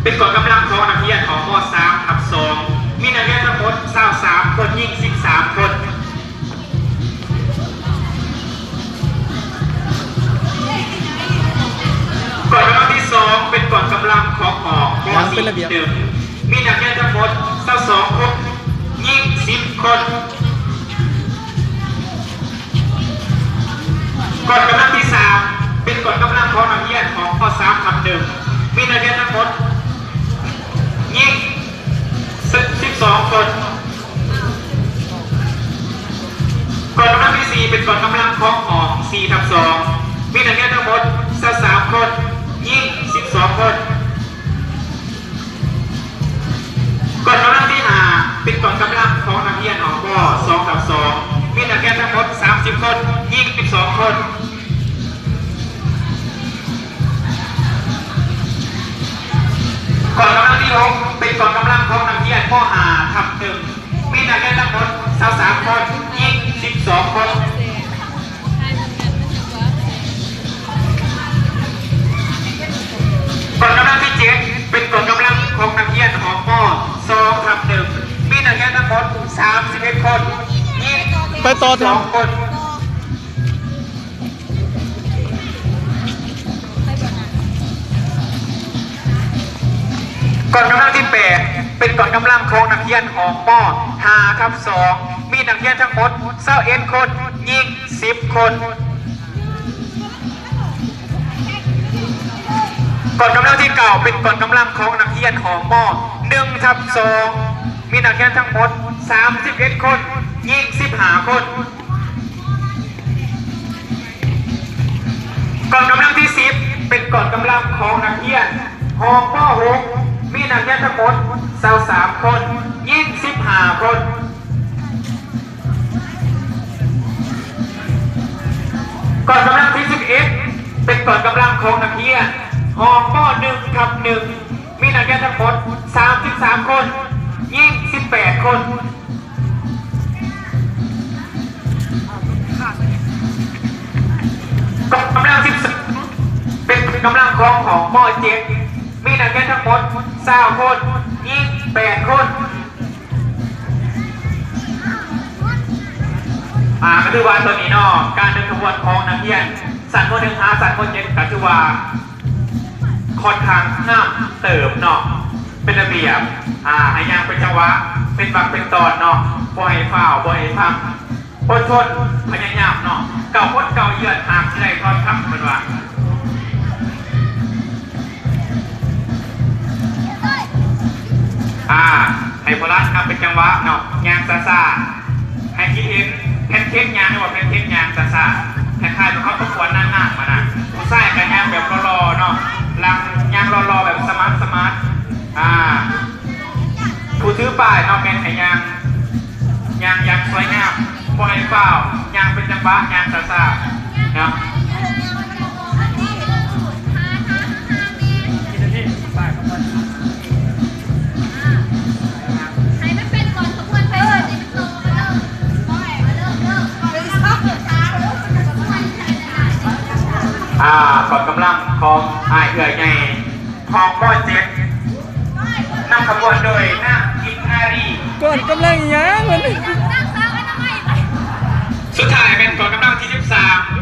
เป็นกองกำลังของนักเรียนของม .3/2 มีนักเรียนทั้งหมด23คนยิง13คนกองกำลังที่2เป็นกองกำลังของหอกม .4/1 มีนักเรียนทั้งหมด22คนยิง10คนกองกำลังที่3เป็นกองกำลังของนักเรียนของม .3/1 มีนักเรียนทั้งหมดยิง12คนกองกำลังที่4เป็นกองกำลังของหอก4/2 มีนักเรียนทั้งหมด23คนยิง12คนกองกำลังที่5เป็นกองกำลังของนักเรียนของม .2/2 มีนักเรียนทั้งหมด30คนยิง12คนกองกำลังที่6เป็นกองกำลังของนักเรียนม .5/1 มีนักเรียนทั้งหมด23คนยิง12คนกองกำลังที่7เป็นกองกำลังของนักเรียนของม .2/1 มีนักเรียนทั้งหมด31คนยิงไปต่อเถอะ2คนกองกำลังที่8เป็นกองกำลังของนักเรียนของม .5/2 มีนักเรียนทั้งหมด21คนยิง10คนกองกำลังที่9เป็นกองกำลังของนักเรียนของม .1/2 มีนักเรียนทั้งหมด31คนยิง15คนกองกำลังที่10เป็นกองกำลังของนักเรียนของม .6 มีนักเรียนทั้งหมด23คนยิง15คนกองกำลังที่11เป็นกองกำลังของนักเรียนของม .1/1 มีนักเรียนทั้งหมด33คนยิง18คนกองกำลัง12เป็นกำลังของม .7 มีนักเรียนทั้งหมด20คนยิง8คนก็คือว่าตัวนี้เนาะการเดินขบวนของนักเรียนสันม .1 หาสันม .7 ก็คือว่าค่อนข้างห้ามเติมเนาะเป็นระเบียบให้ย่างเป็นจังหวะเป็นบักเป็นตอนเนาะบ่ให้ฝ่าวบ่ให้พังอดทนพยายามเนาะเก่าพดเก่าเยือนหากที่ใดทอดคำเป็นว่าให้พลัดครับเป็นจังหวะเนาะยางซาให้คิดเห็นแพนเค้กยางหรือว่าแพนเค้กยางซาคล้ายๆเป็นเขาประกวดนางๆมานะผู้ชายกันยางแบบรอๆเนาะลังยางรอๆแบบสมาร์ทผู้ถือป้ายเนาะเป็นไอ้ยางสวยงามพวกไอ้เปล่ายางเป็นจังหวะยางซาเนาะกองกำลังของเอื่อยไงของม .7 นำขบวนโดยนาคิดอารีก่อนกำลังยังมันสุดท้ายเป็นกองกำลังที่13